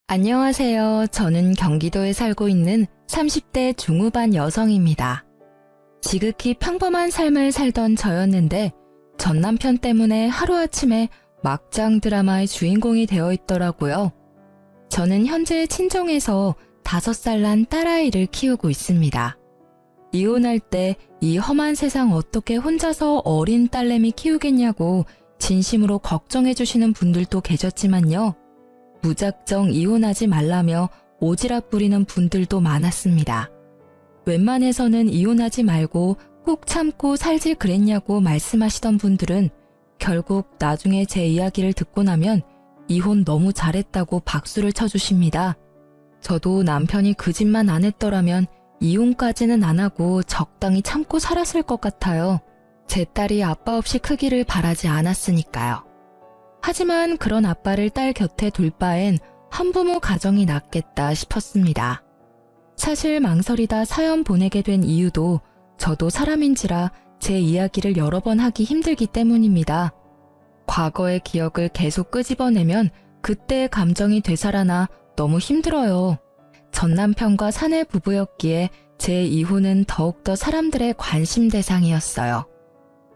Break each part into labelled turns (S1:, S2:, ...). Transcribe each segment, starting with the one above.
S1: 안녕하세요. 저는 경기도에 살고 있는 30대 중후반 여성입니다. 지극히 평범한 삶을 살던 저였는데 전 남편 때문에 하루아침에 막장 드라마의 주인공이 되어 있더라고요. 저는 현재 친정에서 5살 난 딸아이를 키우고 있습니다. 이혼할 때 이 험한 세상 어떻게 혼자서 어린 딸내미 키우겠냐고 진심으로 걱정해 주시는 분들도 계셨지만요. 무작정 이혼하지 말라며 오지랖 부리는 분들도 많았습니다. 웬만해서는 이혼하지 말고 꾹 참고 살지 그랬냐고 말씀하시던 분들은 결국 나중에 제 이야기를 듣고 나면 이혼 너무 잘했다고 박수를 쳐주십니다. 저도 남편이 그 짓만 안 했더라면 이혼까지는 안 하고 적당히 참고 살았을 것 같아요. 제 딸이 아빠 없이 크기를 바라지 않았으니까요. 하지만 그런 아빠를 딸 곁에 둘 바엔 한부모 가정이 낫겠다 싶었습니다. 사실 망설이다 사연 보내게 된 이유도 저도 사람인지라 제 이야기를 여러 번 하기 힘들기 때문입니다. 과거의 기억을 계속 끄집어내면 그때의 감정이 되살아나 너무 힘들어요. 전 남편과 사내 부부였기에 제 이혼은 더욱더 사람들의 관심 대상이었어요.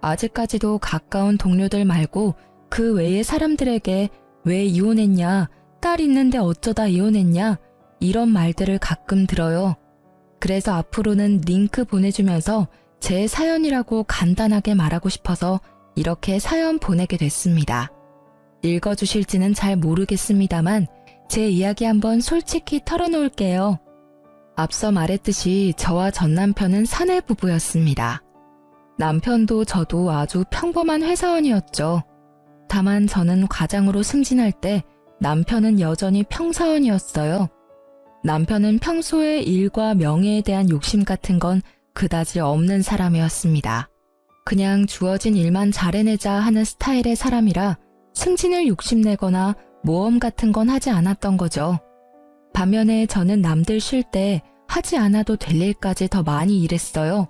S1: 아직까지도 가까운 동료들 말고 그 외의 사람들에게 왜 이혼했냐, 딸 있는데 어쩌다 이혼했냐 이런 말들을 가끔 들어요. 그래서 앞으로는 링크 보내주면서 제 사연이라고 간단하게 말하고 싶어서 이렇게 사연 보내게 됐습니다. 읽어주실지는 잘 모르겠습니다만 제 이야기 한번 솔직히 털어놓을게요. 앞서 말했듯이 저와 전 남편은 사내 부부였습니다. 남편도 저도 아주 평범한 회사원이었죠. 다만 저는 과장으로 승진할 때 남편은 여전히 평사원이었어요. 남편은 평소에 일과 명예에 대한 욕심 같은 건 그다지 없는 사람이었습니다. 그냥 주어진 일만 잘해내자 하는 스타일의 사람이라 승진을 욕심내거나 모험 같은 건 하지 않았던 거죠. 반면에 저는 남들 쉴 때 하지 않아도 될 일까지 더 많이 일했어요.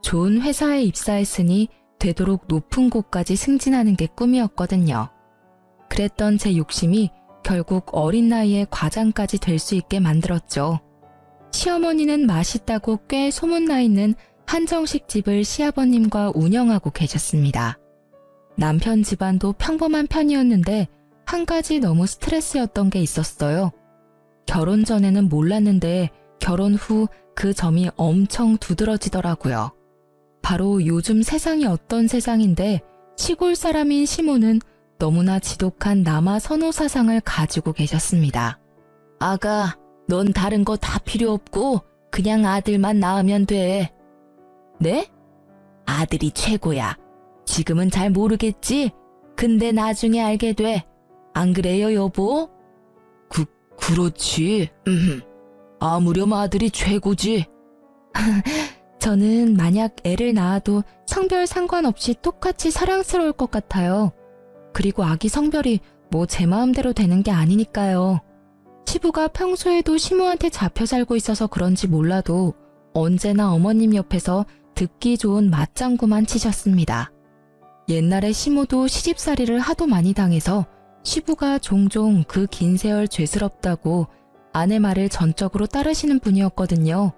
S1: 좋은 회사에 입사했으니 되도록 높은 곳까지 승진하는 게 꿈이었거든요. 그랬던 제 욕심이 결국 어린 나이에 과장까지 될 수 있게 만들었죠. 시어머니는 맛있다고 꽤 소문나 있는 한정식 집을 시아버님과 운영하고 계셨습니다. 남편 집안도 평범한 편이었는데 한 가지 너무 스트레스였던 게 있었어요. 결혼 전에는 몰랐는데 결혼 후 그 점이 엄청 두드러지더라고요. 바로 요즘 세상이 어떤 세상인데 시골 사람인 시모는 너무나 지독한 남아 선호 사상을 가지고 계셨습니다. 아가, 넌 다른 거 다 필요 없고 그냥 아들만 낳으면 돼. 네? 아들이 최고야. 지금은 잘 모르겠지? 근데 나중에 알게 돼. 안 그래요, 여보? 그렇지. 아무렴 아들이 최고지. 저는 만약 애를 낳아도 성별 상관없이 똑같이 사랑스러울 것 같아요. 그리고 아기 성별이 뭐 제 마음대로 되는 게 아니니까요. 시부가 평소에도 시모한테 잡혀 살고 있어서 그런지 몰라도 언제나 어머님 옆에서 듣기 좋은 맞장구만 치셨습니다. 옛날에 시모도 시집살이를 하도 많이 당해서 시부가 종종 그 긴 세월 죄스럽다고 아내 말을 전적으로 따르시는 분이었거든요.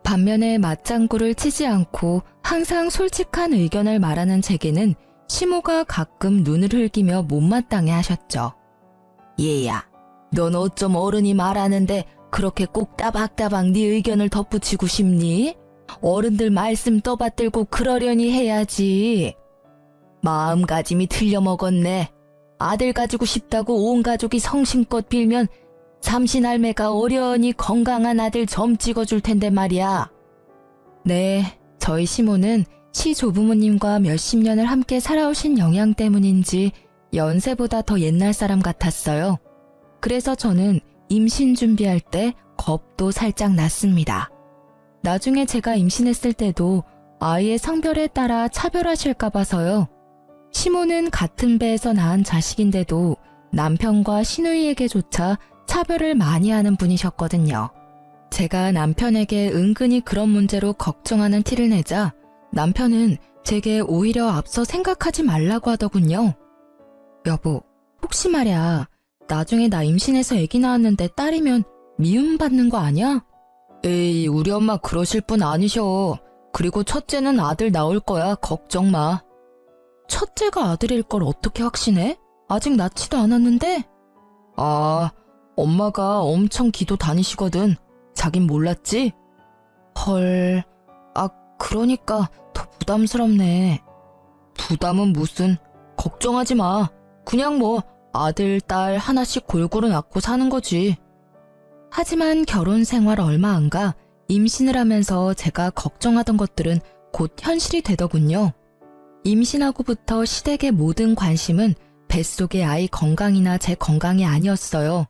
S1: 반면에 맞장구를 치지 않고 항상 솔직한 의견을 말하는 제게는 시모가 가끔 눈을 흘기며 못마땅해 하셨죠. 얘야, 넌 어쩜 어른이 말하는데 그렇게 꼭 따박따박 네 의견을 덧붙이고 싶니? 어른들 말씀 떠받들고 그러려니 해야지. 마음가짐이 틀려먹었네. 아들 가지고 싶다고 온 가족이 성심껏 빌면 삼신할매가 어련히 건강한 아들 점 찍어줄 텐데 말이야. 네, 저희 시모는 시조부모님과 몇십 년을 함께 살아오신 영향 때문인지 연세보다 더 옛날 사람 같았어요. 그래서 저는 임신 준비할 때 겁도 살짝 났습니다. 나중에 제가 임신했을 때도 아이의 성별에 따라 차별하실까 봐서요. 시모는 같은 배에서 낳은 자식인데도 남편과 시누이에게조차 차별을 많이 하는 분이셨거든요. 제가 남편에게 은근히 그런 문제로 걱정하는 티를 내자 남편은 제게 오히려 앞서 생각하지 말라고 하더군요. 여보, 혹시 말야 나중에 나 임신해서 아기 낳았는데 딸이면 미움받는 거 아니야? 에이, 우리 엄마 그러실 분 아니셔. 그리고 첫째는 아들 나올 거야. 걱정 마. 첫째가 아들일 걸 어떻게 확신해? 아직 낳지도 않았는데? 아, 엄마가 엄청 기도 다니시거든. 자긴 몰랐지? 헐, 그러니까 더 부담스럽네. 부담은 무슨, 걱정하지 마. 그냥 뭐 아들, 딸 하나씩 골고루 낳고 사는 거지. 하지만 결혼 생활 얼마 안 가 임신을 하면서 제가 걱정하던 것들은 곧 현실이 되더군요. 임신하고부터 시댁의 모든 관심은 뱃속의 아이 건강이나 제 건강이 아니었어요.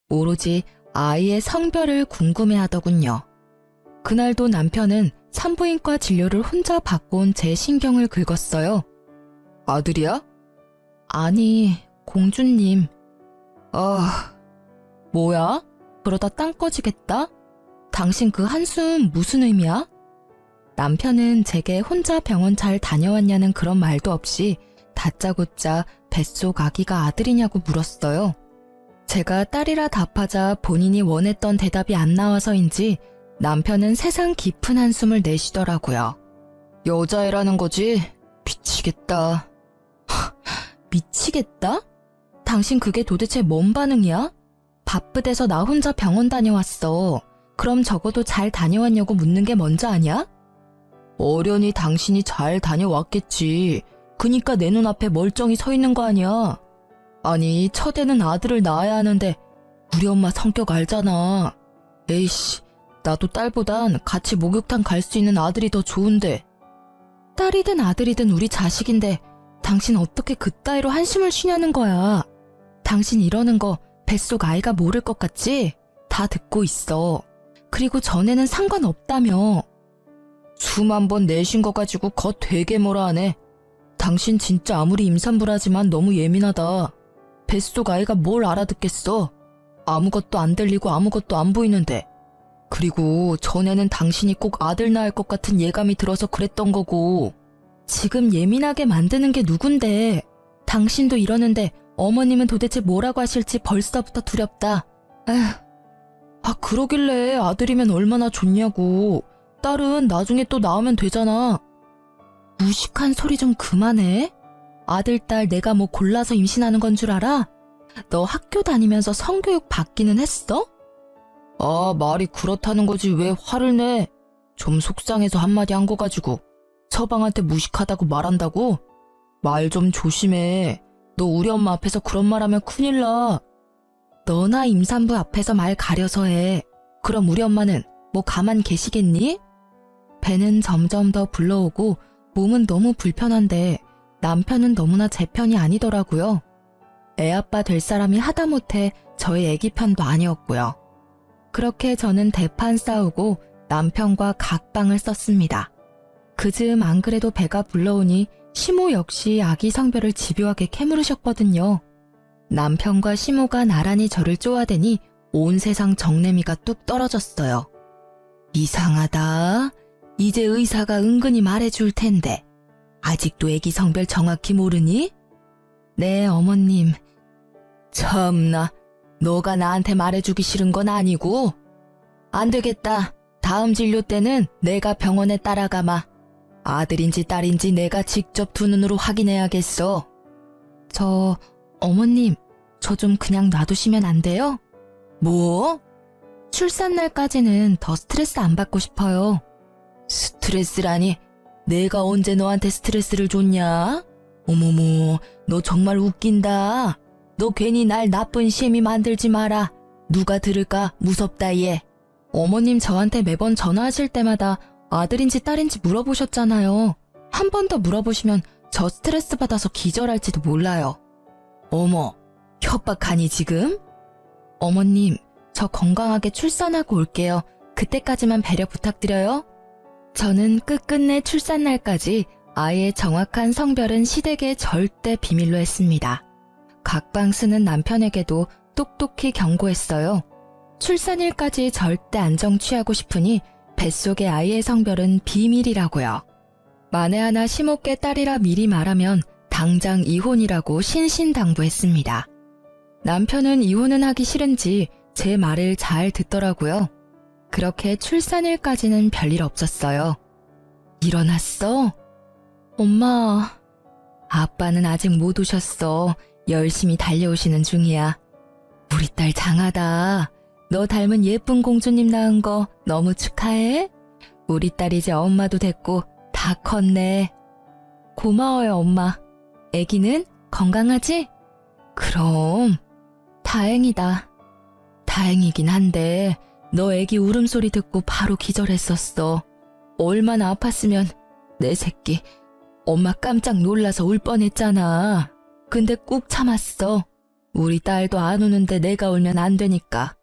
S1: 오로지 아이의 성별을 궁금해하더군요. 그날도 남편은 산부인과 진료를 혼자 받고 온 제 신경을 긁었어요. 아들이야? 아니, 공주님. 뭐야? 그러다 땅 꺼지겠다? 당신 그 한숨 무슨 의미야? 남편은 제게 혼자 병원 잘 다녀왔냐는 그런 말도 없이 다짜고짜 뱃속 아기가 아들이냐고 물었어요. 제가 딸이라 답하자 본인이 원했던 대답이 안 나와서인지 남편은 세상 깊은 한숨을 내쉬더라고요. 여자애라는 거지? 미치겠다. 미치겠다? 당신 그게 도대체 뭔 반응이야? 바쁘대서 나 혼자 병원 다녀왔어. 그럼 적어도 잘 다녀왔냐고 묻는 게 먼저 아니야? 어련히 당신이 잘 다녀왔겠지. 그니까 내 눈앞에 멀쩡히 서 있는 거 아니야. 아니, 첫애는 아들을 낳아야 하는데 우리 엄마 성격 알잖아. 에이씨, 나도 딸보단 같이 목욕탕 갈 수 있는 아들이 더 좋은데. 딸이든 아들이든 우리 자식인데 당신 어떻게 그따위로 한숨을 쉬냐는 거야. 당신 이러는 거 뱃속 아이가 모를 것 같지? 다 듣고 있어. 그리고 전에는 상관없다며. 수만 번 내쉰 거 가지고 거 되게 뭐라 하네. 당신 진짜 아무리 임산부라지만 너무 예민하다. 뱃속 아이가 뭘 알아듣겠어. 아무것도 안 들리고 아무것도 안 보이는데. 그리고 전에는 당신이 꼭 아들 낳을 것 같은 예감이 들어서 그랬던 거고. 지금 예민하게 만드는 게 누군데. 당신도 이러는데 어머님은 도대체 뭐라고 하실지 벌써부터 두렵다. 에휴. 그러길래 아들이면 얼마나 좋냐고. 딸은 나중에 또 낳으면 되잖아. 무식한 소리 좀 그만해. 아들, 딸 내가 뭐 골라서 임신하는 건 줄 알아? 너 학교 다니면서 성교육 받기는 했어? 말이 그렇다는 거지 왜 화를 내? 좀 속상해서 한마디 한 거 가지고 서방한테 무식하다고 말한다고? 말 좀 조심해. 너 우리 엄마 앞에서 그런 말 하면 큰일 나. 너나 임산부 앞에서 말 가려서 해. 그럼 우리 엄마는 뭐 가만 계시겠니? 배는 점점 더 불러오고 몸은 너무 불편한데 남편은 너무나 제 편이 아니더라고요. 애아빠 될 사람이 하다못해 저희 애기 편도 아니었고요. 그렇게 저는 대판 싸우고 남편과 각방을 썼습니다. 그즈음 안 그래도 배가 불러오니 시모 역시 아기 성별을 집요하게 캐물으셨거든요. 남편과 시모가 나란히 저를 쪼아대니 온 세상 정내미가 뚝 떨어졌어요. 이상하다. 이제 의사가 은근히 말해줄 텐데 아직도 애기 성별 정확히 모르니? 네, 어머님. 참나, 너가 나한테 말해주기 싫은 건 아니고? 안 되겠다. 다음 진료 때는 내가 병원에 따라가마. 아들인지 딸인지 내가 직접 두 눈으로 확인해야겠어. 어머님, 저 좀 그냥 놔두시면 안 돼요? 뭐? 출산날까지는 더 스트레스 안 받고 싶어요. 스트레스라니? 내가 언제 너한테 스트레스를 줬냐? 어머머, 너 정말 웃긴다. 너 괜히 날 나쁜 셈이 만들지 마라. 누가 들을까 무섭다 얘. 어머님 저한테 매번 전화하실 때마다 아들인지 딸인지 물어보셨잖아요. 한 번 더 물어보시면 저 스트레스 받아서 기절할지도 몰라요. 어머, 협박하니 지금? 어머님, 저 건강하게 출산하고 올게요. 그때까지만 배려 부탁드려요. 저는 끝끝내 출산날까지 아이의 정확한 성별은 시댁에 절대 비밀로 했습니다. 각방 쓰는 남편에게도 똑똑히 경고했어요. 출산일까지 절대 안정 취하고 싶으니 뱃속의 아이의 성별은 비밀이라고요. 만에 하나 시모께 딸이라 미리 말하면 당장 이혼이라고 신신당부했습니다. 남편은 이혼은 하기 싫은지 제 말을 잘 듣더라고요. 그렇게 출산일까지는 별일 없었어요. 일어났어? 엄마, 아빠는 아직 못 오셨어. 열심히 달려오시는 중이야. 우리 딸 장하다. 너 닮은 예쁜 공주님 낳은 거 너무 축하해. 우리 딸 이제 엄마도 됐고 다 컸네. 고마워요, 엄마. 애기는 건강하지? 그럼 다행이다. 다행이긴 한데 너 애기 울음소리 듣고 바로 기절했었어. 얼마나 아팠으면 내 새끼. 엄마 깜짝 놀라서 울 뻔했잖아. 근데 꾹 참았어. 우리 딸도 안 우는데 내가 울면 안 되니까.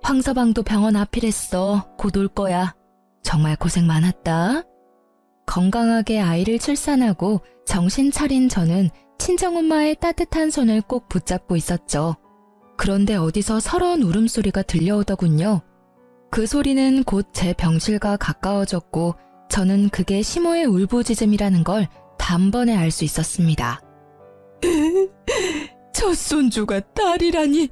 S1: 황서방도 병원 앞이랬어. 곧 올 거야. 정말 고생 많았다. 건강하게 아이를 출산하고 정신 차린 저는 친정엄마의 따뜻한 손을 꼭 붙잡고 있었죠. 그런데 어디서 서러운 울음소리가 들려오더군요. 그 소리는 곧 제 병실과 가까워졌고 저는 그게 시모의 울부짖음이라는 걸 단번에 알 수 있었습니다. 첫 손주가 딸이라니.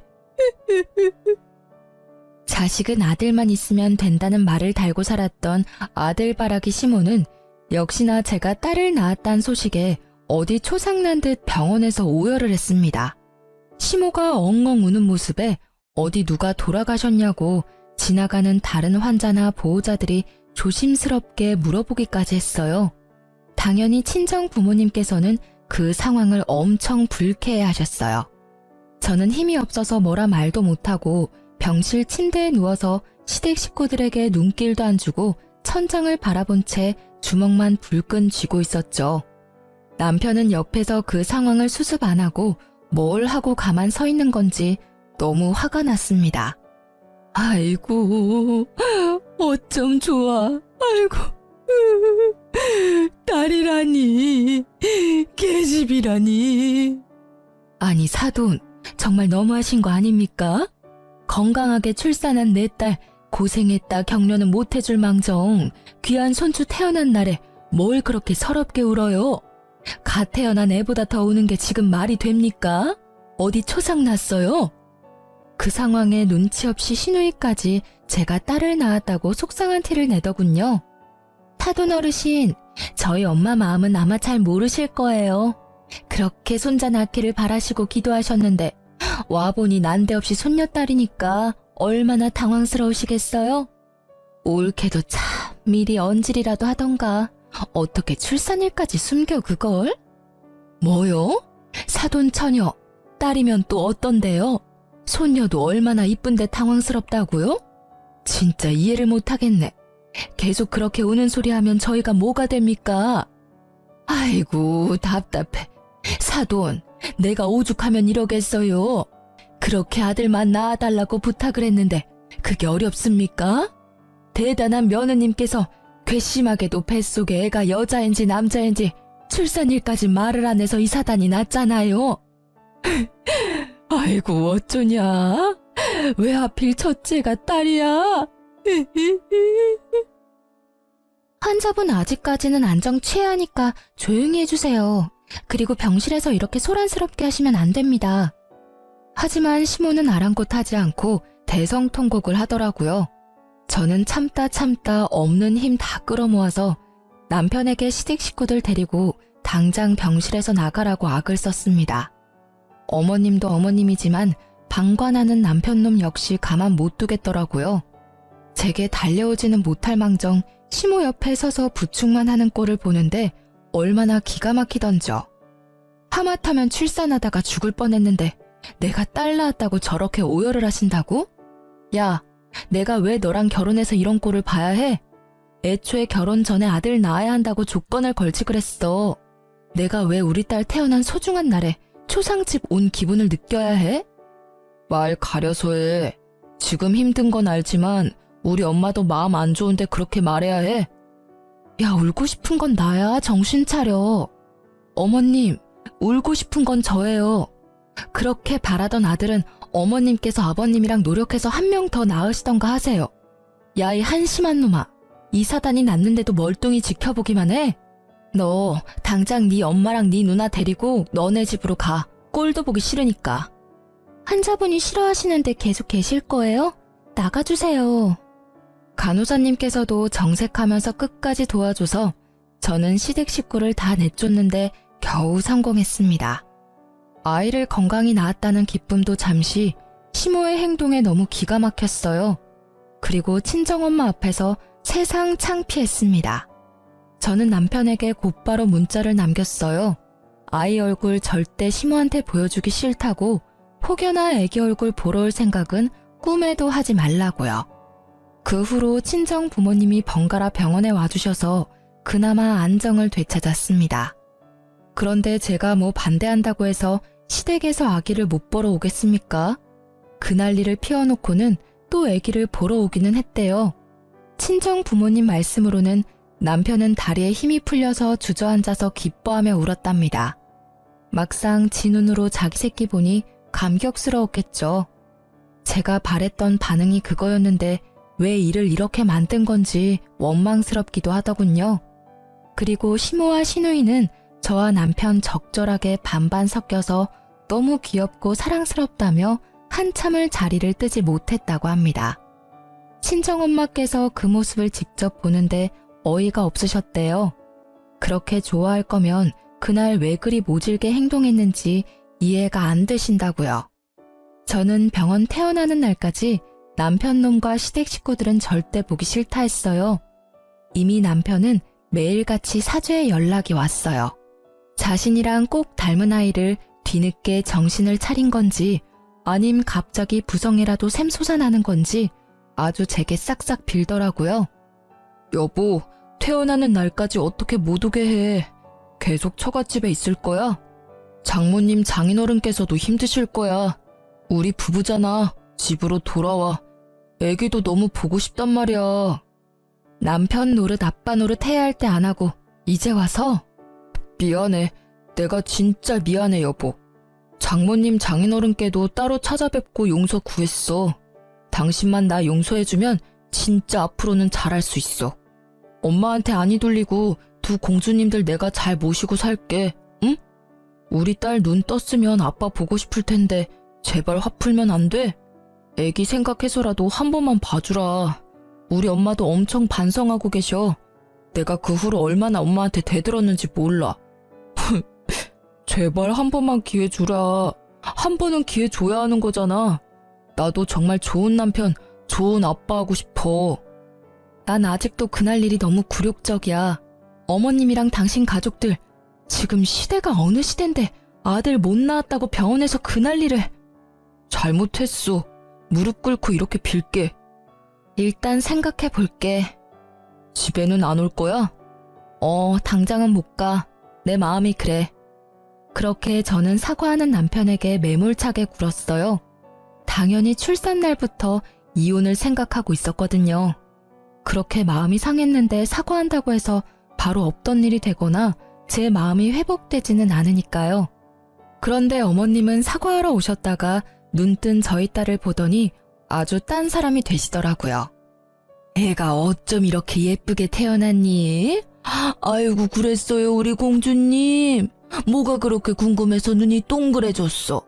S1: 자식은 아들만 있으면 된다는 말을 달고 살았던 아들바라기 시모는 역시나 제가 딸을 낳았다는 소식에 어디 초상난 듯 병원에서 오열을 했습니다. 시모가 엉엉 우는 모습에 어디 누가 돌아가셨냐고 지나가는 다른 환자나 보호자들이 조심스럽게 물어보기까지 했어요. 당연히 친정 부모님께서는 그 상황을 엄청 불쾌해하셨어요. 저는 힘이 없어서 뭐라 말도 못하고 병실 침대에 누워서 시댁 식구들에게 눈길도 안 주고 천장을 바라본 채 주먹만 불끈 쥐고 있었죠. 남편은 옆에서 그 상황을 수습 안 하고 뭘 하고 가만 서 있는 건지 너무 화가 났습니다. 아이고, 어쩜 좋아. 아이고, 딸이라니, 계집이라니. 아니, 사돈, 정말 너무하신 거 아닙니까? 건강하게 출산한 내 딸 고생했다 격려는 못해줄 망정 귀한 손주 태어난 날에 뭘 그렇게 서럽게 울어요? 갓 태어난 애보다 더 우는 게 지금 말이 됩니까? 어디 초상 났어요? 그 상황에 눈치 없이 시누이까지 제가 딸을 낳았다고 속상한 티를 내더군요. 타돈 어르신, 저희 엄마 마음은 아마 잘 모르실 거예요. 그렇게 손자 낳기를 바라시고 기도하셨는데 와보니 난데없이 손녀딸이니까 얼마나 당황스러우시겠어요? 올케도 참 미리 언질이라도 하던가 어떻게 출산일까지 숨겨 그걸? 뭐요? 사돈 처녀, 딸이면 또 어떤데요? 손녀도 얼마나 이쁜데 당황스럽다고요? 진짜 이해를 못하겠네. 계속 그렇게 우는 소리 하면 저희가 뭐가 됩니까? 아이고 답답해. 사돈, 내가 오죽하면 이러겠어요. 그렇게 아들만 낳아달라고 부탁을 했는데 그게 어렵습니까? 대단한 며느님께서 괘씸하게도 뱃속에 애가 여자인지 남자인지 출산일까지 말을 안 해서 이 사단이 났잖아요. 아이고 어쩌냐? 왜 하필 첫째가 딸이야? 환자분 아직까지는 안정 취하니까 조용히 해주세요. 그리고 병실에서 이렇게 소란스럽게 하시면 안 됩니다. 하지만 시모는 아랑곳하지 않고 대성통곡을 하더라고요. 저는 참다 없는 힘 다 끌어모아서 남편에게 시댁 식구들 데리고 당장 병실에서 나가라고 악을 썼습니다. 어머님도 어머님이지만 방관하는 남편놈 역시 가만 못 두겠더라고요. 제게 달려오지는 못할 망정 시모 옆에 서서 부축만 하는 꼴을 보는데 얼마나 기가 막히던져. 하마터면 출산하다가 죽을 뻔했는데 내가 딸 낳았다고 저렇게 오열을 하신다고? 야, 내가 왜 너랑 결혼해서 이런 꼴을 봐야 해? 애초에 결혼 전에 아들 낳아야 한다고 조건을 걸지 그랬어. 내가 왜 우리 딸 태어난 소중한 날에 초상집 온 기분을 느껴야 해? 말 가려서 해. 지금 힘든 건 알지만 우리 엄마도 마음 안 좋은데 그렇게 말해야 해? 야, 울고 싶은 건 나야. 정신 차려. 어머님, 울고 싶은 건 저예요. 그렇게 바라던 아들은 어머님께서 아버님이랑 노력해서 한 명 더 낳으시던가 하세요. 야, 이 한심한 놈아. 이 사단이 낳는데도 멀뚱히 지켜보기만 해? 너 당장 네 엄마랑 네 누나 데리고 너네 집으로 가. 꼴도 보기 싫으니까. 환자분이 싫어하시는데 계속 계실 거예요? 나가주세요. 간호사님께서도 정색하면서 끝까지 도와줘서 저는 시댁 식구를 다 내쫓는데 겨우 성공했습니다. 아이를 건강히 낳았다는 기쁨도 잠시 시모의 행동에 너무 기가 막혔어요. 그리고 친정엄마 앞에서 세상 창피했습니다. 저는 남편에게 곧바로 문자를 남겼어요. 아이 얼굴 절대 시모한테 보여주기 싫다고 혹여나 애기 얼굴 보러 올 생각은 꿈에도 하지 말라고요. 그 후로 친정 부모님이 번갈아 병원에 와주셔서 그나마 안정을 되찾았습니다. 그런데 제가 뭐 반대한다고 해서 시댁에서 아기를 못 보러 오겠습니까? 그 난리를 피워놓고는 또 아기를 보러 오기는 했대요. 친정 부모님 말씀으로는 남편은 다리에 힘이 풀려서 주저앉아서 기뻐하며 울었답니다. 막상 지 눈으로 자기 새끼 보니 감격스러웠겠죠. 제가 바랬던 반응이 그거였는데 왜 일을 이렇게 만든 건지 원망스럽기도 하더군요. 그리고 시모와 시누이는 저와 남편 적절하게 반반 섞여서 너무 귀엽고 사랑스럽다며 한참을 자리를 뜨지 못했다고 합니다. 친정엄마께서 그 모습을 직접 보는데 어이가 없으셨대요. 그렇게 좋아할 거면 그날 왜 그리 모질게 행동했는지 이해가 안 되신다고요. 저는 병원 태어나는 날까지 남편 놈과 시댁 식구들은 절대 보기 싫다 했어요. 이미 남편은 매일같이 사죄의 연락이 왔어요. 자신이랑 꼭 닮은 아이를 뒤늦게 정신을 차린 건지 아님 갑자기 부성이라도 샘솟아나는 건지 아주 제게 싹싹 빌더라고요. 여보, 태어나는 날까지 어떻게 못 오게 해. 계속 처갓집에 있을 거야? 장모님 장인어른께서도 힘드실 거야. 우리 부부잖아. 집으로 돌아와. 애기도 너무 보고 싶단 말이야. 남편 노릇 아빠 노릇 해야 할 때 안 하고 이제 와서? 미안해. 내가 진짜 미안해 여보. 장모님 장인어른께도 따로 찾아뵙고 용서 구했어. 당신만 나 용서해주면 진짜 앞으로는 잘할 수 있어. 엄마한테 안이 돌리고 두 공주님들 내가 잘 모시고 살게. 응? 우리 딸 눈 떴으면 아빠 보고 싶을 텐데 제발 화 풀면 안 돼? 애기 생각해서라도 한 번만 봐주라. 우리 엄마도 엄청 반성하고 계셔. 내가 그 후로 얼마나 엄마한테 대들었는지 몰라. 제발 한 번만 기회 주라. 한 번은 기회 줘야 하는 거잖아. 나도 정말 좋은 남편, 좋은 아빠 하고 싶어. 난 아직도 그날 일이 너무 굴욕적이야. 어머님이랑 당신 가족들, 지금 시대가 어느 시대인데 아들 못 낳았다고 병원에서 그 난리를. 잘못했어. 무릎 꿇고 이렇게 빌게. 일단 생각해 볼게. 집에는 안 올 거야? 당장은 못 가. 내 마음이 그래. 그렇게 저는 사과하는 남편에게 매몰차게 굴었어요. 당연히 출산 날부터 이혼을 생각하고 있었거든요. 그렇게 마음이 상했는데 사과한다고 해서 바로 없던 일이 되거나 제 마음이 회복되지는 않으니까요. 그런데 어머님은 사과하러 오셨다가 눈뜬 저희 딸을 보더니 아주 딴 사람이 되시더라고요. 애가 어쩜 이렇게 예쁘게 태어났니? 아이고 그랬어요 우리 공주님. 뭐가 그렇게 궁금해서 눈이 동그래졌어.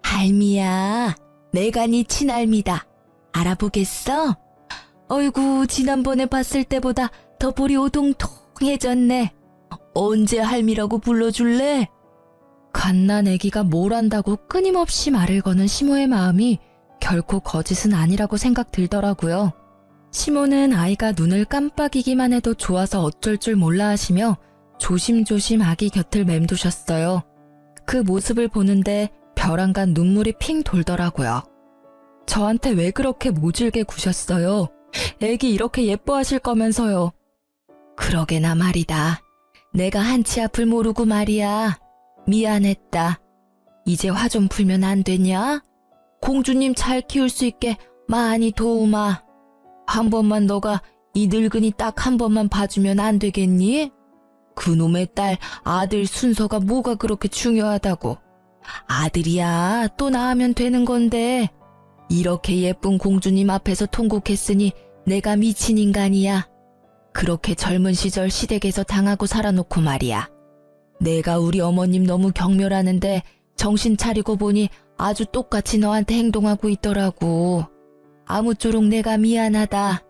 S1: 할미야, 내가 네 친할미다. 알아보겠어? 어이구 지난번에 봤을 때보다 더 볼이 오동통해졌네. 언제 할미라고 불러줄래? 갓난 애기가 뭘 안다고 끊임없이 말을 거는 시모의 마음이 결코 거짓은 아니라고 생각 들더라고요. 시모는 아이가 눈을 깜빡이기만 해도 좋아서 어쩔 줄 몰라 하시며 조심조심 아기 곁을 맴두셨어요. 그 모습을 보는데 벼랑간 눈물이 핑 돌더라고요. 저한테 왜 그렇게 모질게 구셨어요? 애기 이렇게 예뻐하실 거면서요. 그러게나 말이다. 내가 한치 앞을 모르고 말이야. 미안했다. 이제 화 좀 풀면 안 되냐? 공주님 잘 키울 수 있게 많이 도우마. 한 번만 너가 이 늙은이 딱 한 번만 봐주면 안 되겠니? 그놈의 딸 아들 순서가 뭐가 그렇게 중요하다고. 아들이야 또 낳으면 되는 건데. 이렇게 예쁜 공주님 앞에서 통곡했으니 내가 미친 인간이야. 그렇게 젊은 시절 시댁에서 당하고 살아놓고 말이야. 내가 우리 어머님 너무 경멸하는데 정신 차리고 보니 아주 똑같이 너한테 행동하고 있더라고. 아무쪼록 내가 미안하다.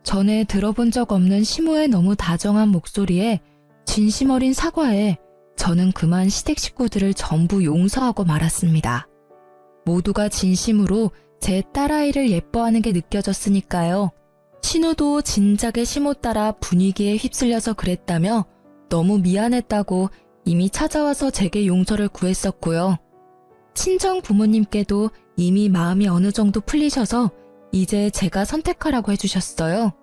S1: 전에 들어본 적 없는 시모의 너무 다정한 목소리에 진심 어린 사과에 저는 그만 시댁 식구들을 전부 용서하고 말았습니다. 모두가 진심으로 제 딸아이를 예뻐하는 게 느껴졌으니까요. 신우도 진작에 시모 따라 분위기에 휩쓸려서 그랬다며 너무 미안했다고 이미 찾아와서 제게 용서를 구했었고요. 친정 부모님께도 이미 마음이 어느 정도 풀리셔서 이제 제가 선택하라고 해주셨어요.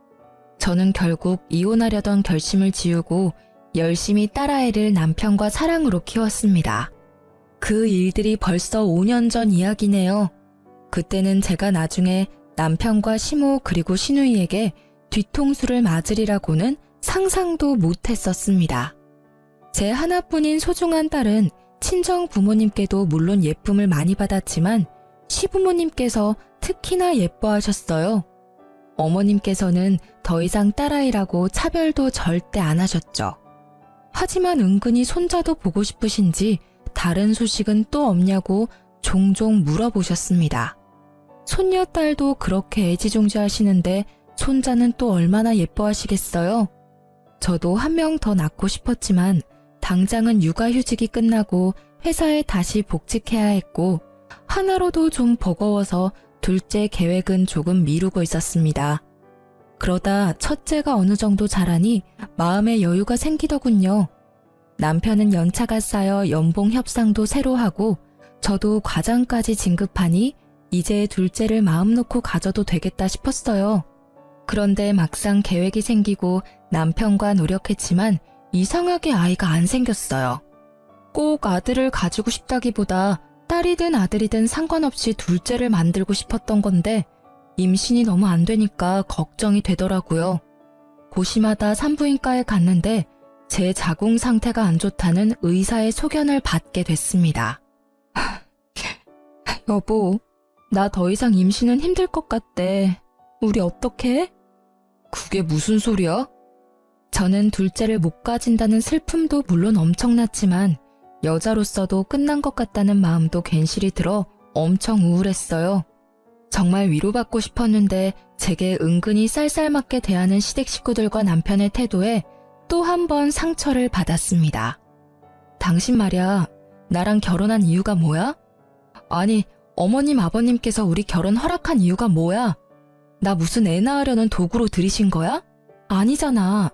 S1: 저는 결국 이혼하려던 결심을 지우고 열심히 딸아이를 남편과 사랑으로 키웠습니다. 그 일들이 벌써 5년 전 이야기네요. 그때는 제가 나중에 남편과 시모 그리고 시누이에게 뒤통수를 맞으리라고는 상상도 못했었습니다. 제 하나뿐인 소중한 딸은 친정 부모님께도 물론 예쁨을 많이 받았지만 시부모님께서 특히나 예뻐하셨어요. 어머님께서는 더 이상 딸아이라고 차별도 절대 안 하셨죠. 하지만 은근히 손자도 보고 싶으신지 다른 소식은 또 없냐고 종종 물어보셨습니다. 손녀딸도 그렇게 애지중지하시는데 손자는 또 얼마나 예뻐하시겠어요? 저도 한 명 더 낳고 싶었지만 당장은 육아휴직이 끝나고 회사에 다시 복직해야 했고 하나로도 좀 버거워서 둘째 계획은 조금 미루고 있었습니다. 그러다 첫째가 어느 정도 자라니 마음의 여유가 생기더군요. 남편은 연차가 쌓여 연봉 협상도 새로 하고 저도 과장까지 진급하니 이제 둘째를 마음 놓고 가져도 되겠다 싶었어요. 그런데 막상 계획이 생기고 남편과 노력했지만 이상하게 아이가 안 생겼어요. 꼭 아들을 가지고 싶다기보다 딸이든 아들이든 상관없이 둘째를 만들고 싶었던 건데 임신이 너무 안 되니까 걱정이 되더라고요. 고심하다 산부인과에 갔는데 제 자궁 상태가 안 좋다는 의사의 소견을 받게 됐습니다. 여보, 나 더 이상 임신은 힘들 것 같대. 우리 어떡해? 그게 무슨 소리야? 저는 둘째를 못 가진다는 슬픔도 물론 엄청났지만 여자로서도 끝난 것 같다는 마음도 괜시리 들어 엄청 우울했어요. 정말 위로받고 싶었는데 제게 은근히 쌀쌀맞게 대하는 시댁 식구들과 남편의 태도에 또 한 번 상처를 받았습니다. 당신 말이야, 나랑 결혼한 이유가 뭐야? 아니, 어머님 아버님께서 우리 결혼 허락한 이유가 뭐야? 나 무슨 애 낳으려는 도구로 들이신 거야? 아니잖아.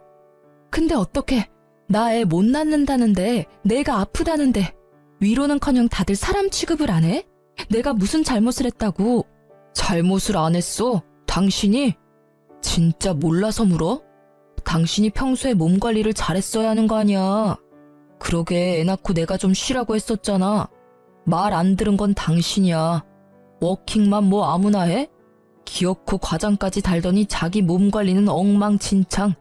S1: 근데 어떻게 나 애 못 낳는다는데 내가 아프다는데 위로는커녕 다들 사람 취급을 안 해? 내가 무슨 잘못을 했다고? 잘못을 안 했어? 당신이? 진짜 몰라서 물어? 당신이 평소에 몸 관리를 잘했어야 하는 거 아니야. 그러게 애 낳고 내가 좀 쉬라고 했었잖아. 말 안 들은 건 당신이야. 워킹맘 뭐 아무나 해? 기어코 과장까지 달더니 자기 몸 관리는 엉망진창.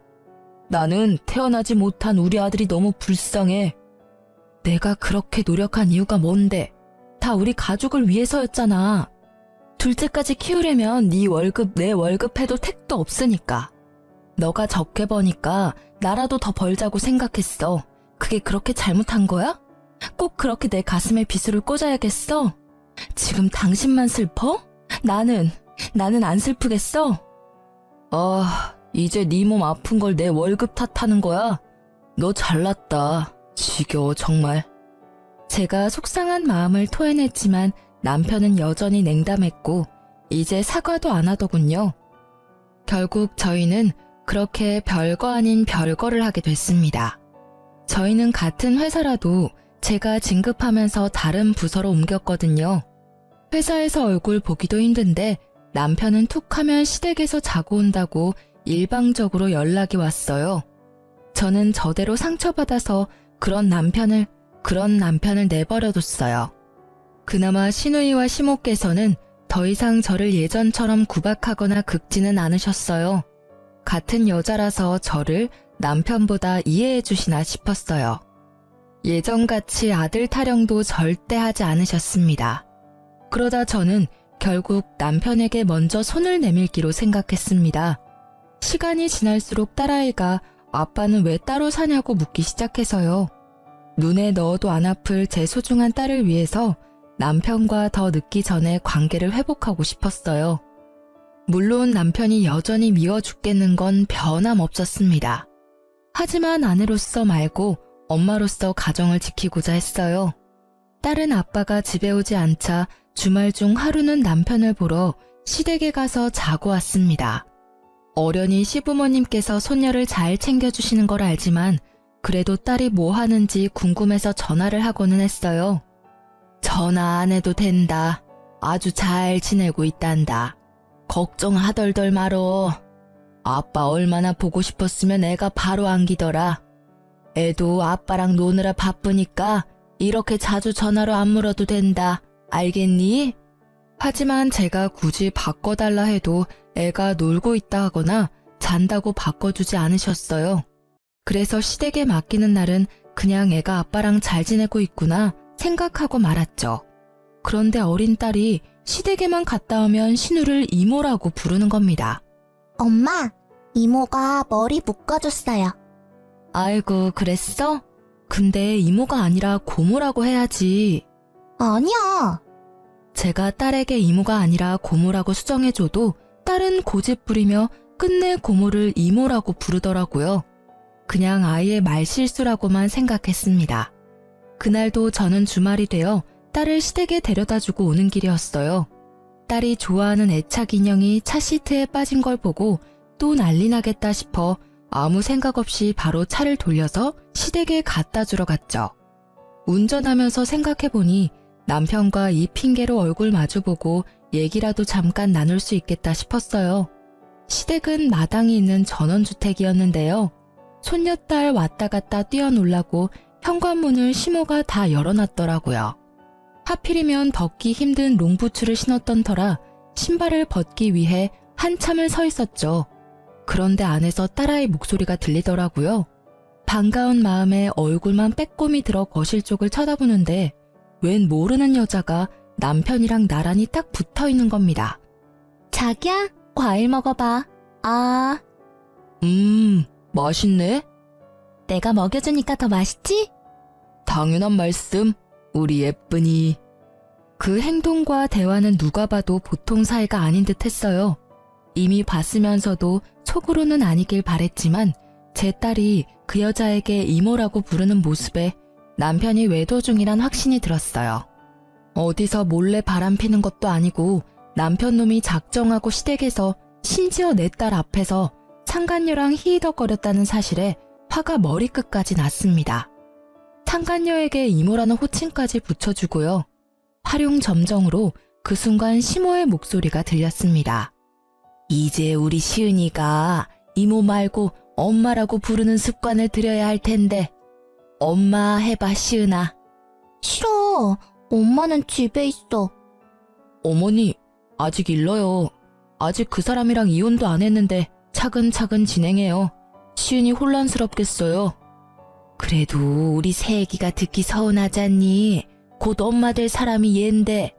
S1: 나는 태어나지 못한 우리 아들이 너무 불쌍해. 내가 그렇게 노력한 이유가 뭔데? 다 우리 가족을 위해서였잖아. 둘째까지 키우려면 네 월급 내 월급 해도 택도 없으니까. 너가 적게 버니까 나라도 더 벌자고 생각했어. 그게 그렇게 잘못한 거야? 꼭 그렇게 내 가슴에 비수를 꽂아야겠어? 지금 당신만 슬퍼? 나는 안 슬프겠어? 이제 네 몸 아픈 걸 내 월급 탓하는 거야? 너 잘났다. 지겨워 정말. 제가 속상한 마음을 토해냈지만 남편은 여전히 냉담했고 이제 사과도 안 하더군요. 결국 저희는 그렇게 별거 아닌 별거를 하게 됐습니다. 저희는 같은 회사라도 제가 진급하면서 다른 부서로 옮겼거든요. 회사에서 얼굴 보기도 힘든데 남편은 툭 하면 시댁에서 자고 온다고 일방적으로 연락이 왔어요. 저는 저대로 상처받아서 그런 남편을 내버려뒀어요. 그나마 시누이와 시모께서는 더 이상 저를 예전처럼 구박하거나 긁지는 않으셨어요. 같은 여자라서 저를 남편보다 이해해 주시나 싶었어요. 예전같이 아들 타령도 절대 하지 않으셨습니다. 그러다 저는 결국 남편에게 먼저 손을 내밀기로 생각했습니다. 시간이 지날수록 딸아이가 아빠는 왜 따로 사냐고 묻기 시작해서요. 눈에 넣어도 안 아플 제 소중한 딸을 위해서 남편과 더 늦기 전에 관계를 회복하고 싶었어요. 물론 남편이 여전히 미워 죽겠는 건 변함없었습니다. 하지만 아내로서 말고 엄마로서 가정을 지키고자 했어요. 딸은 아빠가 집에 오지 않자 주말 중 하루는 남편을 보러 시댁에 가서 자고 왔습니다. 어련히 시부모님께서 손녀를 잘 챙겨주시는 걸 알지만 그래도 딸이 뭐 하는지 궁금해서 전화를 하고는 했어요. 전화 안 해도 된다. 아주 잘 지내고 있단다. 걱정하덜덜 말어. 아빠 얼마나 보고 싶었으면 애가 바로 안기더라. 애도 아빠랑 노느라 바쁘니까 이렇게 자주 전화로 안 물어도 된다. 알겠니? 하지만 제가 굳이 바꿔달라 해도 애가 놀고 있다 하거나 잔다고 바꿔주지 않으셨어요. 그래서 시댁에 맡기는 날은 그냥 애가 아빠랑 잘 지내고 있구나 생각하고 말았죠. 그런데 어린 딸이 시댁에만 갔다 오면 신우를 이모라고 부르는 겁니다.
S2: 엄마, 이모가 머리 묶어줬어요.
S1: 아이고, 그랬어? 근데 이모가 아니라 고모라고 해야지.
S2: 아니야.
S1: 제가 딸에게 이모가 아니라 고모라고 수정해줘도 딸은 고집 부리며 끝내 고모를 이모라고 부르더라고요. 그냥 아이의 말실수라고만 생각했습니다. 그날도 저는 주말이 되어 딸을 시댁에 데려다주고 오는 길이었어요. 딸이 좋아하는 애착 인형이 차 시트에 빠진 걸 보고 또 난리 나겠다 싶어 아무 생각 없이 바로 차를 돌려서 시댁에 갖다 주러 갔죠. 운전하면서 생각해보니 남편과 이 핑계로 얼굴 마주보고 얘기라도 잠깐 나눌 수 있겠다 싶었어요. 시댁은 마당이 있는 전원주택이었는데요. 손녀딸 왔다 갔다 뛰어놀라고 현관문을 시모가 다 열어놨더라고요. 하필이면 벗기 힘든 롱부츠를 신었던 터라 신발을 벗기 위해 한참을 서 있었죠. 그런데 안에서 딸아이 목소리가 들리더라고요. 반가운 마음에 얼굴만 빼꼼히 들어 거실 쪽을 쳐다보는데 웬 모르는 여자가 남편이랑 나란히 딱 붙어 있는 겁니다.
S2: 자기야, 과일 먹어봐. 아,
S1: 맛있네?
S2: 내가 먹여주니까 더 맛있지?
S1: 당연한 말씀, 우리 예쁜이. 그 행동과 대화는 누가 봐도 보통 사이가 아닌 듯 했어요. 이미 봤으면서도 속으로는 아니길 바랬지만 제 딸이 그 여자에게 이모라고 부르는 모습에 남편이 외도 중이란 확신이 들었어요. 어디서 몰래 바람 피는 것도 아니고 남편 놈이 작정하고 시댁에서 심지어 내 딸 앞에서 상간녀랑 히히덕거렸다는 사실에 화가 머리끝까지 났습니다. 상간녀에게 이모라는 호칭까지 붙여주고요. 활용점정으로 그 순간 시모의 목소리가 들렸습니다. 이제 우리 시은이가 이모 말고 엄마라고 부르는 습관을 들여야 할 텐데 엄마 해봐 시은아.
S2: 싫어. 엄마는 집에 있어.
S1: 어머니 아직 일러요. 아직 그 사람이랑 이혼도 안 했는데 차근차근 진행해요. 시은이 혼란스럽겠어요. 그래도 우리 새애기가 듣기 서운하잖니. 곧 엄마 될 사람이 얜데.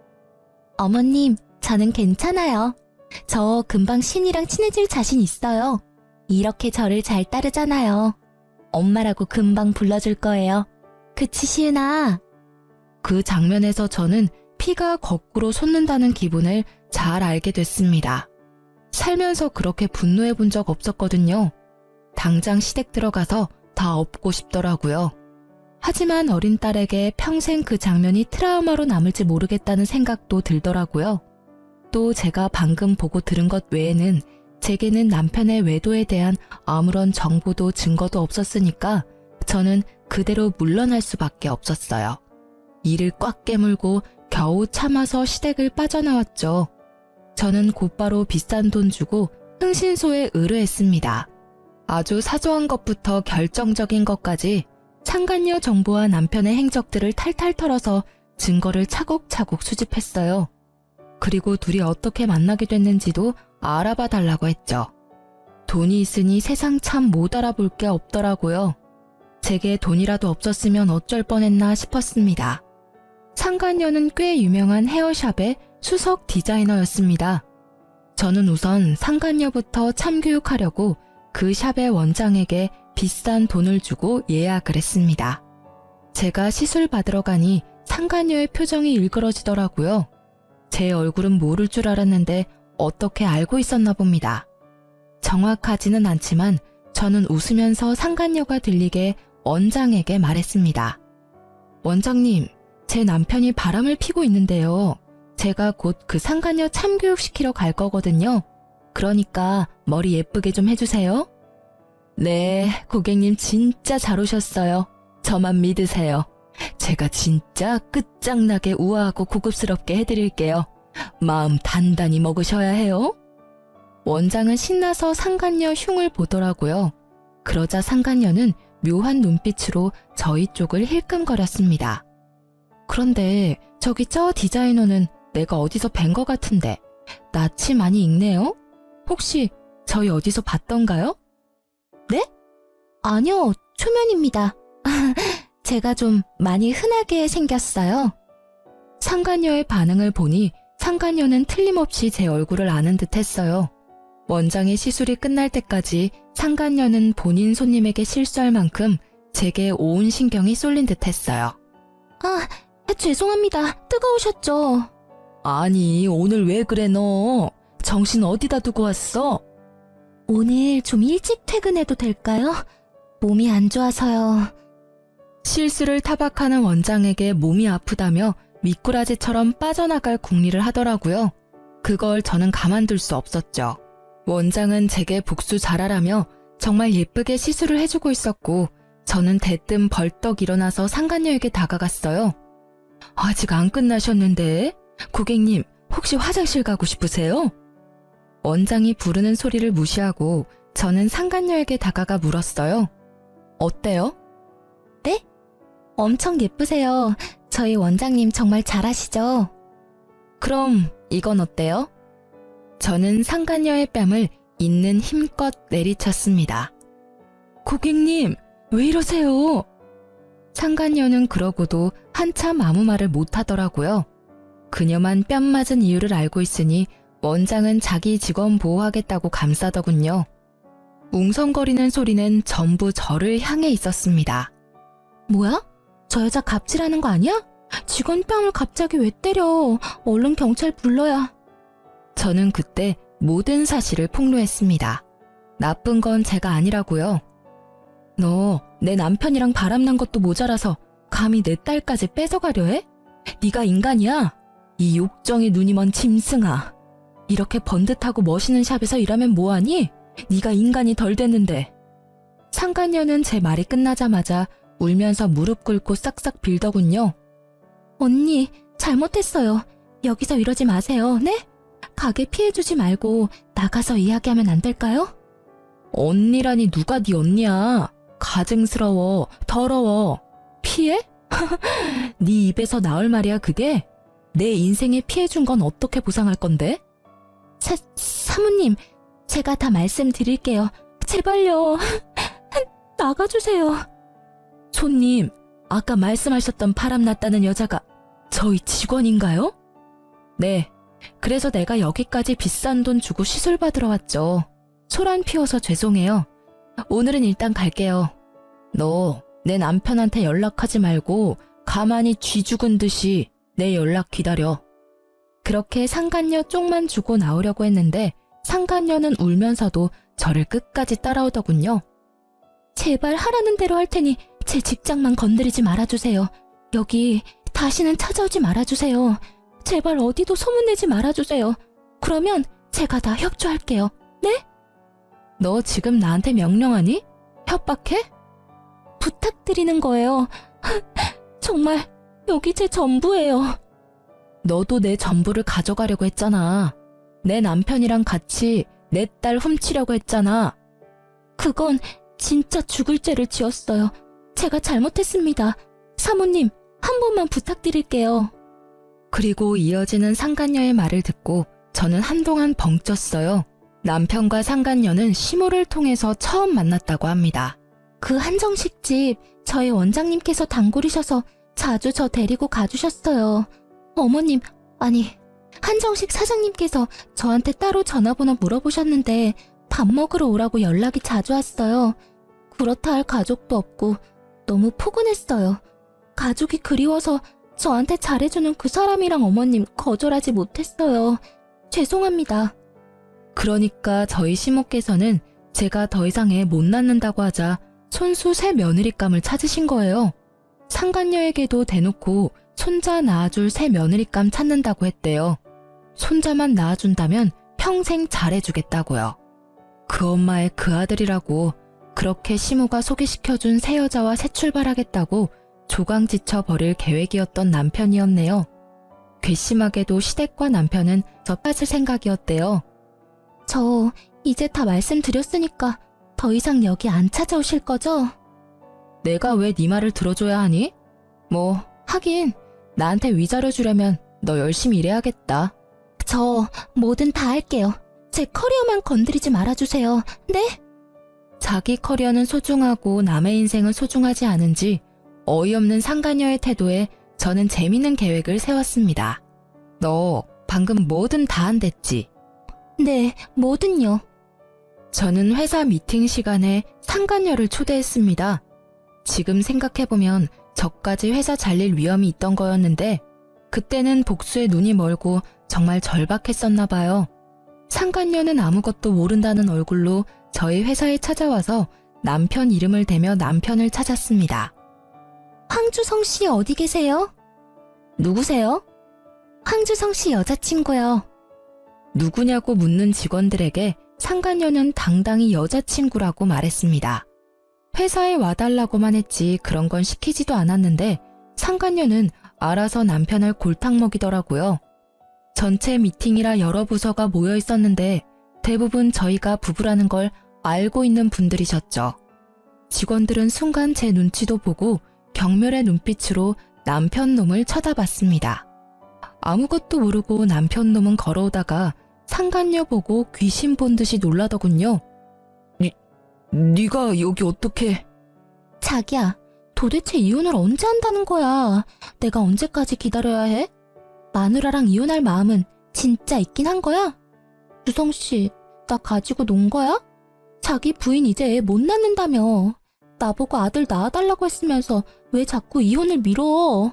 S2: 어머님, 저는 괜찮아요. 저 금방 신이랑 친해질 자신 있어요. 이렇게 저를 잘 따르잖아요. 엄마라고 금방 불러줄 거예요. 그치, 시은아?
S1: 그 장면에서 저는 피가 거꾸로 솟는다는 기분을 잘 알게 됐습니다. 살면서 그렇게 분노해 본 적 없었거든요. 당장 시댁 들어가서 다 엎고 싶더라고요. 하지만 어린 딸에게 평생 그 장면이 트라우마로 남을지 모르겠다는 생각도 들더라고요. 또 제가 방금 보고 들은 것 외에는 제게는 남편의 외도에 대한 아무런 정보도 증거도 없었으니까 저는 그대로 물러날 수밖에 없었어요. 이를 꽉 깨물고 겨우 참아서 시댁을 빠져나왔죠. 저는 곧바로 비싼 돈 주고 흥신소에 의뢰했습니다. 아주 사소한 것부터 결정적인 것까지 상간녀 정보와 남편의 행적들을 탈탈 털어서 증거를 차곡차곡 수집했어요. 그리고 둘이 어떻게 만나게 됐는지도 알아봐 달라고 했죠. 돈이 있으니 세상 참 못 알아볼 게 없더라고요. 제게 돈이라도 없었으면 어쩔 뻔했나 싶었습니다. 상간녀는 꽤 유명한 헤어샵의 수석 디자이너였습니다. 저는 우선 상간녀부터 참교육하려고 그 샵의 원장에게 비싼 돈을 주고 예약을 했습니다. 제가 시술 받으러 가니 상간녀의 표정이 일그러지더라고요. 제 얼굴은 모를 줄 알았는데 어떻게 알고 있었나 봅니다. 정확하지는 않지만 저는 웃으면서 상간녀가 들리게 원장에게 말했습니다. 원장님, 제 남편이 바람을 피고 있는데요. 제가 곧 그 상간녀 참교육시키러 갈 거거든요. 그러니까 머리 예쁘게 좀 해주세요. 네, 고객님 진짜 잘 오셨어요. 저만 믿으세요. 제가 진짜 끝장나게 우아하고 고급스럽게 해드릴게요. 마음 단단히 먹으셔야 해요. 원장은 신나서 상간녀 흉을 보더라고요. 그러자 상간녀는 묘한 눈빛으로 저희 쪽을 힐끔거렸습니다. 그런데 저기 저 디자이너는 내가 어디서 뵌 것 같은데 낯이 많이 익네요? 혹시 저희 어디서 봤던가요?
S2: 네? 아니요, 초면입니다. 제가 좀 많이 흔하게 생겼어요.
S1: 상간녀의 반응을 보니 상간녀는 틀림없이 제 얼굴을 아는 듯 했어요. 원장의 시술이 끝날 때까지 상간녀는 본인 손님에게 실수할 만큼 제게 온 신경이 쏠린 듯 했어요.
S2: 아, 죄송합니다. 뜨거우셨죠?
S1: 아니, 오늘 왜 그래 너? 정신 어디다 두고 왔어?
S2: 오늘 좀 일찍 퇴근해도 될까요? 몸이 안 좋아서요.
S1: 실수를 타박하는 원장에게 몸이 아프다며 미꾸라지처럼 빠져나갈 궁리를 하더라고요. 그걸 저는 가만둘 수 없었죠. 원장은 제게 복수 잘하라며 정말 예쁘게 시술을 해주고 있었고 저는 대뜸 벌떡 일어나서 상간녀에게 다가갔어요. 아직 안 끝나셨는데? 고객님, 혹시 화장실 가고 싶으세요? 원장이 부르는 소리를 무시하고 저는 상간녀에게 다가가 물었어요. 어때요?
S2: 네? 엄청 예쁘세요. 저희 원장님 정말 잘하시죠?
S1: 그럼 이건 어때요? 저는 상간녀의 뺨을 있는 힘껏 내리쳤습니다. 고객님, 왜 이러세요? 상간녀는 그러고도 한참 아무 말을 못하더라고요. 그녀만 뺨 맞은 이유를 알고 있으니 원장은 자기 직원 보호하겠다고 감싸더군요. 웅성거리는 소리는 전부 저를 향해 있었습니다.
S2: 뭐야? 저 여자 갑질하는 거 아니야? 직원 뺨을 갑자기 왜 때려? 얼른 경찰 불러야.
S1: 저는 그때 모든 사실을 폭로했습니다. 나쁜 건 제가 아니라고요. 너 내 남편이랑 바람난 것도 모자라서 감히 내 딸까지 뺏어가려 해? 네가 인간이야? 이 욕정이 눈이 먼 짐승아. 이렇게 번듯하고 멋있는 샵에서 일하면 뭐하니? 네가 인간이 덜 됐는데. 상간녀는 제 말이 끝나자마자 울면서 무릎 꿇고 싹싹 빌더군요.
S2: 언니, 잘못했어요. 여기서 이러지 마세요, 네? 가게 피해주지 말고 나가서 이야기하면 안 될까요?
S1: 언니라니 누가 네 언니야. 가증스러워, 더러워. 피해? 네 입에서 나올 말이야 그게? 내 인생에 피해준 건 어떻게 보상할 건데?
S2: 사모님, 제가 다 말씀드릴게요. 제발요. 나가주세요.
S1: 손님, 아까 말씀하셨던 바람났다는 여자가 저희 직원인가요? 네, 그래서 내가 여기까지 비싼 돈 주고 시술 받으러 왔죠. 소란 피워서 죄송해요. 오늘은 일단 갈게요. 너 내 남편한테 연락하지 말고 가만히 쥐 죽은 듯이 내 연락 기다려. 그렇게 상간녀 쪽만 주고 나오려고 했는데 상간녀는 울면서도 저를 끝까지 따라오더군요.
S2: 제발 하라는 대로 할 테니 제 직장만 건드리지 말아주세요. 여기 다시는 찾아오지 말아주세요. 제발 어디도 소문내지 말아주세요. 그러면 제가 다 협조할게요. 네?
S1: 너 지금 나한테 명령하니? 협박해?
S2: 부탁드리는 거예요. 정말 여기 제 전부예요.
S1: 너도 내 전부를 가져가려고 했잖아. 내 남편이랑 같이 내 딸 훔치려고 했잖아.
S2: 그건 진짜 죽을 죄를 지었어요. 제가 잘못했습니다. 사모님, 한 번만 부탁드릴게요.
S1: 그리고 이어지는 상간녀의 말을 듣고 저는 한동안 벙쪘어요. 남편과 상간녀는 시모를 통해서 처음 만났다고 합니다.
S2: 그 한정식집 저희 원장님께서 단골이셔서 자주 저 데리고 가주셨어요. 어머님, 아니 한정식 사장님께서 저한테 따로 전화번호 물어보셨는데 밥 먹으러 오라고 연락이 자주 왔어요. 그렇다 할 가족도 없고 너무 포근했어요. 가족이 그리워서 저한테 잘해주는 그 사람이랑 어머님 거절하지 못했어요. 죄송합니다.
S1: 그러니까 저희 시모께서는 제가 더 이상 애 못 낳는다고 하자 손수 새 며느리감을 찾으신 거예요. 상간녀에게도 대놓고 손자 낳아줄 새 며느리감 찾는다고 했대요. 손자만 낳아준다면 평생 잘해주겠다고요. 그 엄마의 그 아들이라고 그렇게 시모가 소개시켜준 새 여자와 새 출발하겠다고 조강지쳐 버릴 계획이었던 남편이었네요. 괘씸하게도 시댁과 남편은 저 빠질 생각이었대요.
S2: 저 이제 다 말씀드렸으니까 더 이상 여기 안 찾아오실 거죠?
S1: 내가 왜 네 말을 들어줘야 하니? 뭐 하긴 나한테 위자료 주려면 너 열심히 일해야겠다.
S2: 저 뭐든 다 할게요. 제 커리어만 건드리지 말아주세요. 네?
S1: 자기 커리어는 소중하고 남의 인생은 소중하지 않은지 어이없는 상간녀의 태도에 저는 재밌는 계획을 세웠습니다. 너 방금 뭐든 다 한댔지?
S2: 네, 뭐든요.
S1: 저는 회사 미팅 시간에 상간녀를 초대했습니다. 지금 생각해보면 저까지 회사 잘릴 위험이 있던 거였는데 그때는 복수에 눈이 멀고 정말 절박했었나 봐요. 상간녀는 아무것도 모른다는 얼굴로 저희 회사에 찾아와서 남편 이름을 대며 남편을 찾았습니다.
S2: 황주성 씨 어디 계세요?
S1: 누구세요?
S2: 황주성 씨 여자친구요.
S1: 누구냐고 묻는 직원들에게 상간녀는 당당히 여자친구라고 말했습니다. 회사에 와달라고만 했지 그런 건 시키지도 않았는데 상간녀는 알아서 남편을 골탕 먹이더라고요. 전체 미팅이라 여러 부서가 모여 있었는데 대부분 저희가 부부라는 걸 알고 있는 분들이셨죠. 직원들은 순간 제 눈치도 보고 경멸의 눈빛으로 남편 놈을 쳐다봤습니다. 아무것도 모르고 남편 놈은 걸어오다가 상간녀 보고 귀신 본 듯이 놀라더군요. 네가 여기 어떻게...
S2: 자기야, 도대체 이혼을 언제 한다는 거야? 내가 언제까지 기다려야 해? 마누라랑 이혼할 마음은 진짜 있긴 한 거야? 주성 씨, 나 가지고 논 거야? 자기 부인 이제 애 못 낳는다며. 나보고 아들 낳아달라고 했으면서 왜 자꾸 이혼을 미뤄?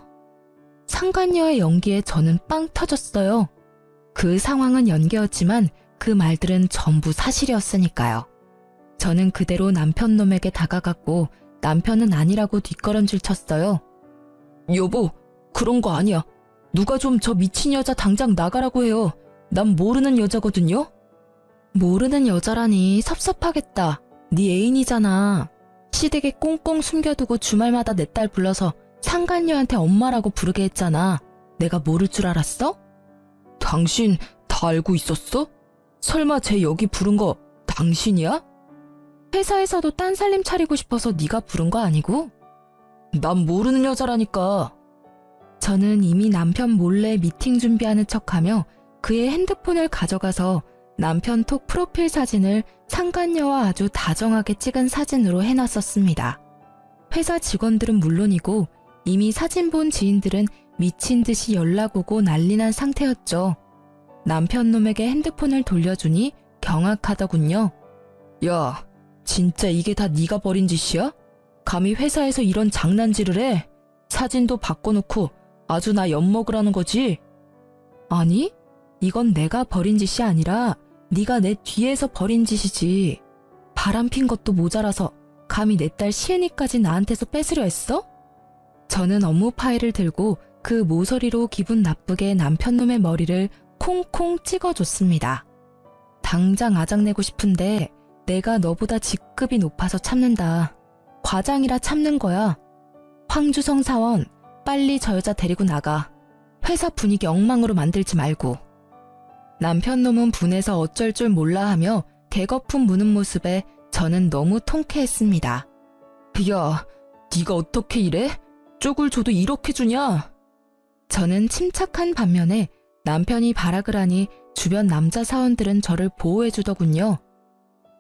S2: 상간녀의 연기에 저는 빵 터졌어요. 그 상황은 연기였지만 그 말들은 전부 사실이었으니까요. 저는 그대로 남편 놈에게 다가갔고 남편은 아니라고 뒷걸음질 쳤어요. 여보, 그런 거 아니야. 누가 좀 저 미친 여자 당장 나가라고 해요. 난 모르는 여자거든요. 모르는 여자라니 섭섭하겠다. 네 애인이잖아. 시댁에 꽁꽁 숨겨두고 주말마다 내 딸 불러서 상간녀한테 엄마라고 부르게 했잖아. 내가 모를 줄 알았어? 당신 다 알고 있었어? 설마 쟤 여기 부른 거 당신이야? 회사에서도 딴 살림 차리고 싶어서 네가 부른 거 아니고? 난 모르는 여자라니까. 저는 이미 남편 몰래 미팅 준비하는 척하며 그의 핸드폰을 가져가서 남편 톡 프로필 사진을 상간녀와 아주 다정하게 찍은 사진으로 해놨었습니다. 회사 직원들은 물론이고 이미 사진 본 지인들은 미친 듯이 연락 오고 난리난 상태였죠. 남편 놈에게 핸드폰을 돌려주니 경악하더군요. 야, 진짜 이게 다 네가 벌인 짓이야? 감히 회사에서 이런 장난질을 해? 사진도 바꿔놓고 아주 나 엿먹으라는 거지? 아니, 이건 내가 벌인 짓이 아니라 네가 내 뒤에서 벌인 짓이지. 바람핀 것도 모자라서 감히 내 딸 시은이까지 나한테서 뺏으려 했어? 저는 업무 파일을 들고 그 모서리로 기분 나쁘게 남편 놈의 머리를 콩콩 찍어줬습니다. 당장 아작내고 싶은데 내가 너보다 직급이 높아서 참는다. 과장이라 참는 거야. 황주성 사원, 빨리 저 여자 데리고 나가. 회사 분위기 엉망으로 만들지 말고. 남편 놈은 분해서 어쩔 줄 몰라 하며 개거품 무는 모습에 저는 너무 통쾌했습니다. 야, 네가 어떻게 이래? 쪽을 줘도 이렇게 주냐? 저는 침착한 반면에 남편이 발악을 하니 주변 남자 사원들은 저를 보호해주더군요.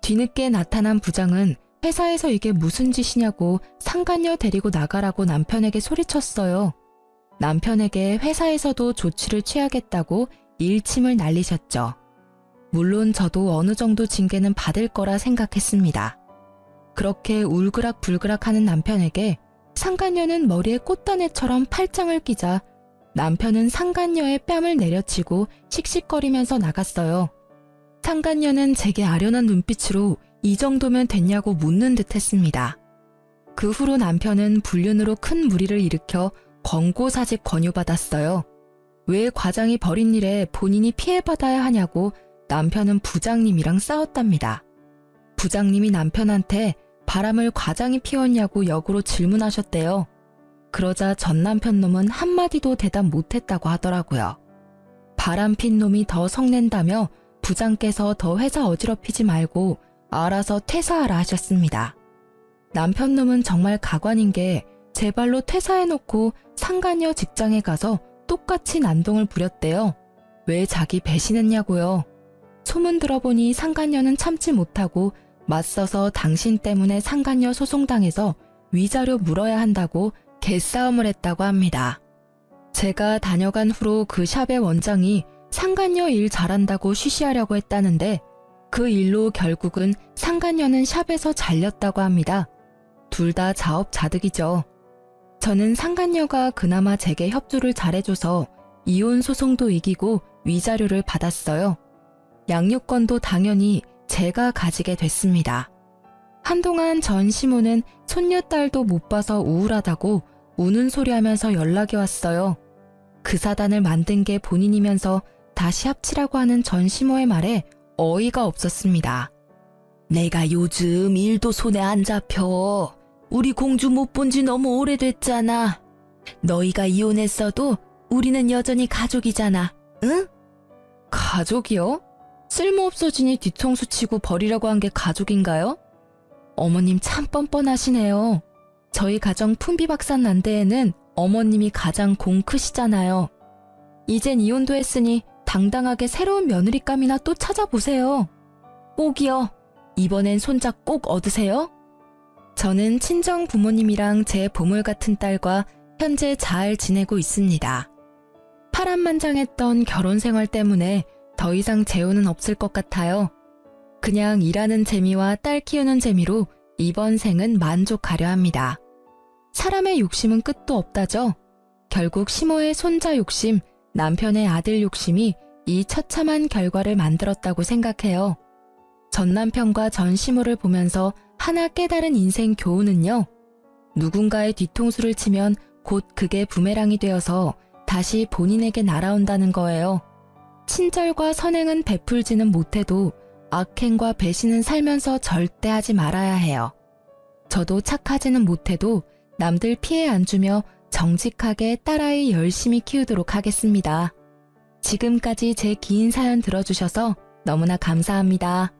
S2: 뒤늦게 나타난 부장은 회사에서 이게 무슨 짓이냐고 상간녀 데리고 나가라고 남편에게 소리쳤어요. 남편에게 회사에서도 조치를 취하겠다고 일침을 날리셨죠. 물론 저도 어느 정도 징계는 받을 거라 생각했습니다. 그렇게 울그락불그락하는 남편에게 상간녀는 머리에 꽃다네처럼 팔짱을 끼자
S1: 남편은 상간녀의 뺨을 내려치고 씩씩거리면서 나갔어요. 상간녀는 제게 아련한 눈빛으로 이 정도면 됐냐고 묻는 듯 했습니다. 그 후로 남편은 불륜으로 큰 무리를 일으켜 권고사직 권유받았어요. 왜 과장이 벌인 일에 본인이 피해받아야 하냐고 남편은 부장님이랑 싸웠답니다. 부장님이 남편한테 바람을 과장이 피웠냐고 역으로 질문하셨대요. 그러자 전 남편 놈은 한마디도 대답 못했다고 하더라고요. 바람 핀 놈이 더 성낸다며 부장께서 더 회사 어지럽히지 말고 알아서 퇴사하라 하셨습니다. 남편 놈은 정말 가관인 게 제 발로 퇴사해놓고 상간녀 직장에 가서 똑같이 난동을 부렸대요. 왜 자기 배신했냐고요. 소문 들어보니 상간녀는 참지 못하고 맞서서 당신 때문에 상간녀 소송당해서 위자료 물어야 한다고 개싸움을 했다고 합니다. 제가 다녀간 후로 그 샵의 원장이 상간녀 일 잘한다고 쉬쉬하려고 했다는데 그 일로 결국은 상간녀는 샵에서 잘렸다고 합니다. 둘 다 자업자득이죠. 저는 상간녀가 그나마 제게 협조를 잘해줘서 이혼 소송도 이기고 위자료를 받았어요. 양육권도 당연히 제가 가지게 됐습니다. 한동안 전 시모는 손녀딸도 못 봐서 우울하다고 우는 소리 하면서 연락이 왔어요. 그 사단을 만든 게 본인이면서 다시 합치라고 하는 전 시모의 말에 어이가 없었습니다. 내가 요즘 일도 손에 안 잡혀. 우리 공주 못 본 지 너무 오래됐잖아. 너희가 이혼했어도 우리는 여전히 가족이잖아. 응? 가족이요? 쓸모없어지니 뒤통수 치고 버리라고 한 게 가족인가요? 어머님 참 뻔뻔하시네요. 저희 가정 풍비박산 난 데에는 어머님이 가장 공 크시잖아요. 이젠 이혼도 했으니 당당하게 새로운 며느리감이나 또 찾아보세요. 꼭이요. 이번엔 손자 꼭 얻으세요. 저는 친정 부모님이랑 제 보물 같은 딸과 현재 잘 지내고 있습니다. 파란만장했던 결혼 생활 때문에 더 이상 재혼은 없을 것 같아요. 그냥 일하는 재미와 딸 키우는 재미로 이번 생은 만족하려 합니다. 사람의 욕심은 끝도 없다죠. 결국 시모의 손자 욕심, 남편의 아들 욕심이 이 처참한 결과를 만들었다고 생각해요. 전 남편과 전 시모를 보면서 하나 깨달은 인생 교훈은요. 누군가의 뒤통수를 치면 곧 그게 부메랑이 되어서 다시 본인에게 날아온다는 거예요. 친절과 선행은 베풀지는 못해도 악행과 배신은 살면서 절대 하지 말아야 해요. 저도 착하지는 못해도 남들 피해 안 주며 정직하게 딸아이 열심히 키우도록 하겠습니다. 지금까지 제 긴 사연 들어주셔서 너무나 감사합니다.